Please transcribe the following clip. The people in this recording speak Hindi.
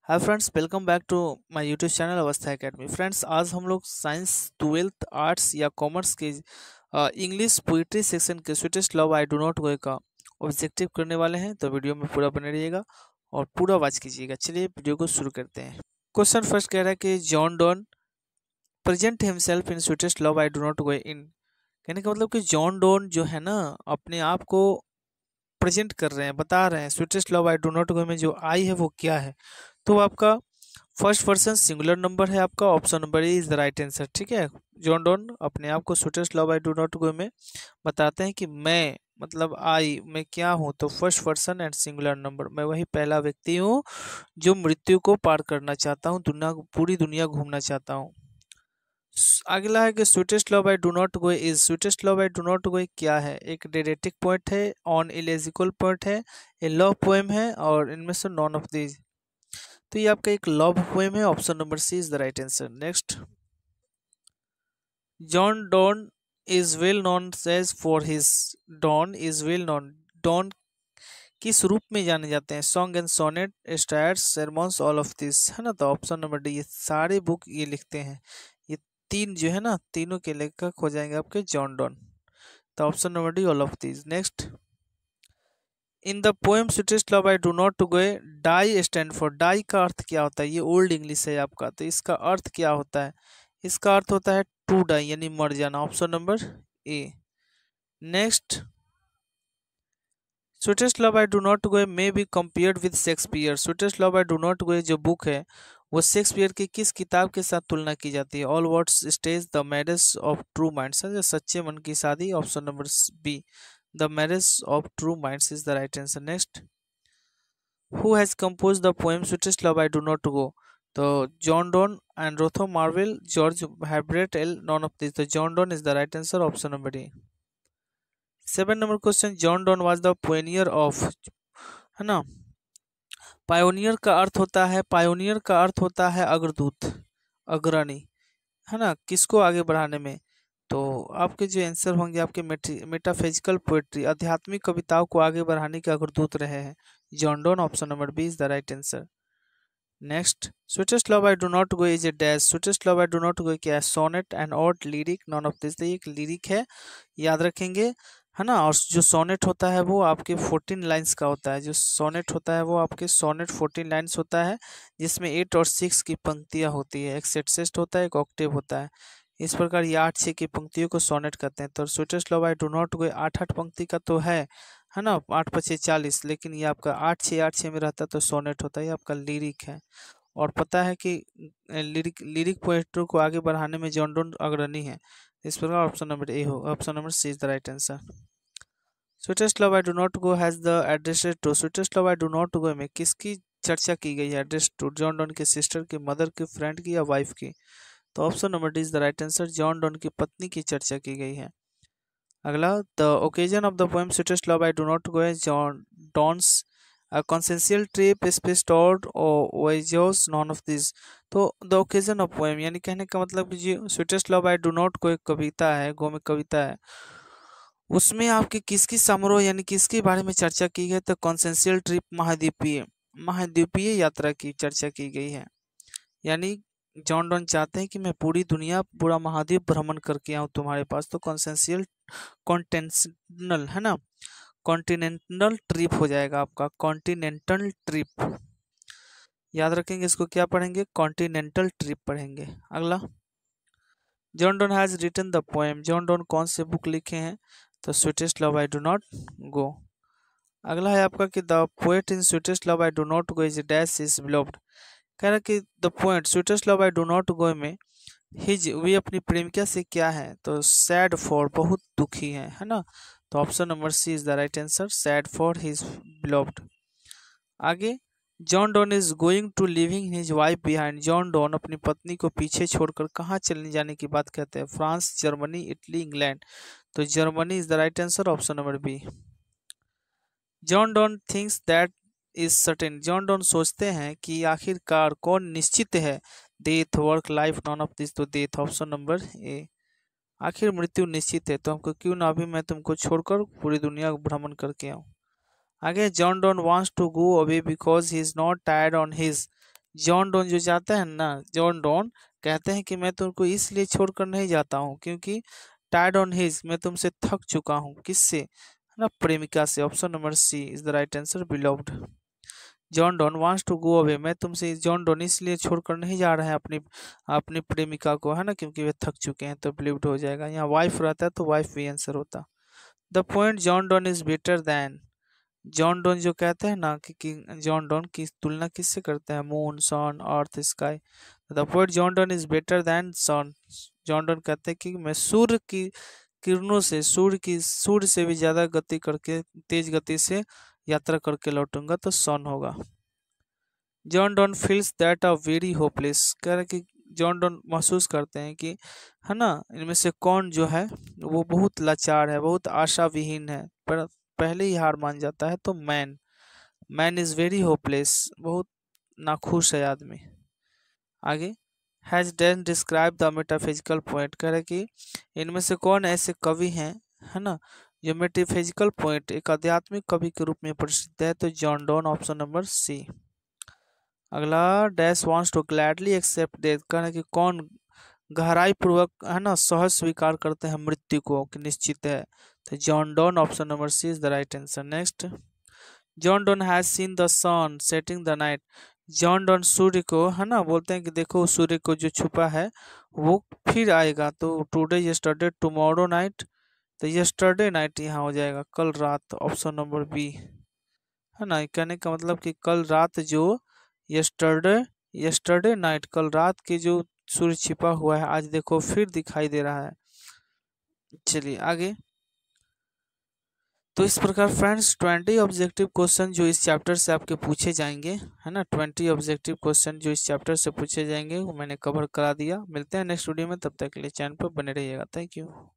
Hi friends, welcome back to my YouTube channel Avastha academy. Friends, आज हम लोग साइंस 12th आर्ट्स या कॉमर्स के इंग्लिश पोइट्री सेक्शन के sweetest love I do not go का ऑब्जेक्टिव करने वाले हैं। तो वीडियो में पूरा बने रहिएगा और पूरा वॉच कीजिएगा। चलिए वीडियो को शुरू करते हैं। क्वेश्चन फर्स्ट कह रहा है कि John Donne present himself in sweetest love I do not go in. कहने का मतलब कि जॉन डॉन जो है ना, अपने आप को प्रेजेंट कर रहे हैं, बता रहे हैं sweetest love I do not go में जो आई है वो क्या है। तो आपका फर्स्ट पर्सन सिंगुलर नंबर है, आपका option number A is the right answer. ठीक है, जॉन डॉन अपने आप को sweetest love I do not go में बताते हैं कि मैं मतलब आई मैं क्या हूँ। तो first person and singular number, मैं वही पहला व्यक्ति हूँ जो मृत्यु को पार करना चाहता हूँ, दुनिया पूरी दुनिया घूमना चाहता हूँ। अगला है कि sweetest love I do not go is. Sweetest love I do not go क्या है? एक डेडेटिक पॉइंट है, ऑन इलेजिकल पॉइंट है, ए लव पोएम है, और इनमें से नॉन ऑफ दीज। तो ये आपका एक लव पोएम है। Option number C is the right answer. Next, John Donne is well known as for his. Donne is well known, Donne किस रूप में जाने जाते हैं? Song and sonnet, satires, sermons, all of this, है ना। तो ऑप्शन नंबर डी, ये सारे बुक ये लिखते हैं। ये तीन जो है ना, तीनों के लेखक हो जाएंगे आपके जॉन डॉन। तो option number D, all of this. Next, in the poem sweetest love I do not go, die stand for. Die का अर्थ क्या होता है? ये ओल्ड इंग्लिश है आपका, तो इसका अर्थ क्या होता है? इसका अर्थ होता है टू डाई, यानी मर जाना। Option number A. Next, sweetest love I do not go may be compared with Shakespeare. Sweetest love I do not गो जो बुक है वो शेक्सपियर की किस किताब के साथ तुलना की जाती है? All words stage, the marriage of true minds, सच्चे मन की शादी। Option number B, the marriage of true minds is the right answer. Next, who has compose the poem sweetest love I do not go? तो John Donne Andrew Marvell, George Herbert all, none of this. तो John Donne is the right answer. Option number D. 7 number question, John Donne was the pioneer of, है ना। पायोनियर का अर्थ होता है, पायोनियर का अर्थ होता है अग्रदूत, अग्रणी, है ना, किसको आगे बढ़ाने में। तो आपके जो आंसर होंगे आपके मेटाफिजिकल पोएट्री, आध्यात्मिक कविताओं को आगे बढ़ाने के अग्रदूत रहे हैं John Donne. Option number B is the right answer. Next, sweetest love I do not go is a dash. Sweetest love I do not go क्या है? Sonnet and ode, lyric, none of this. एक लिरिक है, याद रखेंगे, है ना। और जो सोनेट होता है वो आपके 14 लाइंस का होता है। जो सोनेट होता है वो आपके सोनेट 14 लाइंस होता है, जिसमें 8 और 6 की पंक्तियां होती है। एक सेटसेस्ट होता है, एक ऑक्टेव होता है। इस प्रकार ये 8-6 की पंक्तियों को सोनेट कहते हैं। तो sweetest love I do not गो 8-8 पंक्ति का तो है ना, 8-5-40, लेकिन ये आपका 8-6 में रहता है तो सोनेट होता है। ये आपका लिरिक है। और पता है कि लिरिक लिरिक पोएट्री को आगे बढ़ाने में जॉन डॉन अग्रणी है। इस प्रकार ऑप्शन नंबर ए हो, option number C is the right answer. Sweetest love I do not go has the address to. Sweetest love I do not go में किसकी चर्चा की गई है? एड्रेस टू जॉन डॉन की सिस्टर की, मदर की, फ्रेंड की, या वाइफ की। तो option number D is the right answer. John Donne की पत्नी की चर्चा की गई है। अगला, the occasion of the poem sweetest love I do not गो है जॉन डॉन्स कॉन्सेंशियल ट्रिप, स्पेस्टोर्ड और वॉयजेस, नॉन ऑफ दिस। तो द ओकेजन ऑफ पोएम, यानी कहने का मतलब कि जो sweetest love I do not को एक कविता है, गोमिक कविता है, उसमें आपकी किसकी समारोह यानी किसके बारे में चर्चा की गई? तो कॉन्सेंशियल ट्रिप, महाद्वीपीय महाद्वीपीय यात्रा की चर्चा की गई है। यानी जॉन डॉन चाहते हैं कि मैं पूरी दुनिया, पूरा महाद्वीप भ्रमण करके आऊँ तुम्हारे पास। तो कॉन्सेंशियल कॉन्टेंशनल, है ना, कॉन्टिनेंटल ट्रिप हो जाएगा आपका, कॉन्टिनेंटल ट्रिप। याद रखेंगे इसको, क्या पढ़ेंगे? कॉन्टिनेंटल ट्रिप पढ़ेंगे। अगला, John Donne has written the poem. John Donne कौन से बुक लिखे हैं? तो sweetest love I do not go. अगला है आपका कि the poet in sweetest love I do not go is dash is beloved. कह रहा है कि the poet sweetest love I do not go में हिज, वे अपनी प्रेमिका से क्या है? तो सैड फॉर, बहुत दुखी है ना। तो option number C is the right answer, sad for his beloved. आगे, John Donne is going to living his wife behind. John Donne अपनी पत्नी को पीछे छोड़कर कहाँ चलने जाने की बात कहते हैं? France, Germany, Italy, England. तो Germany is the right answer. Option number B. John Donne thinks that is certain. John Donne सोचते हैं कि आखिरकार कौन निश्चित है? Death, work, life, none of this. तो डेथ, ऑप्शन नंबर ए। आखिर मृत्यु निश्चित है तो हमको क्यों ना अभी मैं तुमको छोड़कर पूरी दुनिया भ्रमण करके आऊं। आगे, John Donne wants to go away because he is not tired on his John Donne जो जाते हैं ना, जॉन डोन कहते हैं कि मैं तुमको इसलिए छोड़कर नहीं जाता हूँ क्योंकि टायर्ड ऑन हिज, मैं तुमसे थक चुका हूँ। किससे? है ना, प्रेमिका से। Option number C is the right answer, beloved. John Donne wants to go away, मैं तुमसे, जॉन डॉन इसलिए छोड़कर नहीं जा रहे हैं अपनी अपनी प्रेमिका को, है ना, क्योंकि वे थक चुके हैं, तो बिलीव्ड हो जाएगा। यहाँ वाइफ रहता है तो वाइफ भी आंसर होता। The point John Donne is better then, John Donne जो कहते हैं ना कि जॉन डॉन की तुलना किससे करते हैं? Moon, sun, earth, sky. The point John Donne is better than sun, John Donne कहते हैं कि मैं सूर्य की किरणों से, सूर्य से भी ज्यादा गति करके, तेज गति से यात्रा करके लौटूंगा, तो सन होगा। John Donne feels that a very hopeless, कह रहे कि जॉन डॉन महसूस करते हैं कि, है ना, इनमें से कौन जो है वो बहुत लाचार है, बहुत आशा विहीन है, पर पहले ही हार मान जाता है। तो man, man is very hopeless, बहुत नाखुश है आदमी। आगे, has then describe the metaphysical point, कह रहे कि इनमें से कौन ऐसे कवि हैं, है ना, जो मेटाफिजिकल पॉइंट, एक आध्यात्मिक कवि के रूप में प्रसिद्ध है? तो John Donne, option number C. अगला, dash wants to gladly accept death, कहना कि कौन गहराई पूर्वक, है ना, सहज स्वीकार करते हैं मृत्यु को कि निश्चित है? तो John Donne, option number C is the right answer. Next, John Donne has seen the sun setting the night, John Donne सूर्य को, है ना, बोलते हैं कि देखो सूर्य को जो छुपा है वो फिर आएगा, तो टुडे, यस्टरडे, टुमारो नाइट, तो यस्टरडे नाइट यहाँ हो जाएगा, कल रात, ऑप्शन नंबर बी। है ना, कहने का मतलब कि कल रात जो, यस्टरडे, यस्टरडे नाइट, कल रात के जो सूर्य छिपा हुआ है, आज देखो फिर दिखाई दे रहा है। चलिए आगे। तो इस प्रकार फ्रेंड्स 20 ऑब्जेक्टिव क्वेश्चन जो इस चैप्टर से आपके पूछे जाएंगे, है ना, 20 ऑब्जेक्टिव क्वेश्चन जो इस चैप्टर से पूछे जाएंगे वो मैंने कवर करा दिया। मिलते हैं नेक्स्ट वीडियो में, तब तक के लिए चैनल पर बने रहिएगा। Thank you.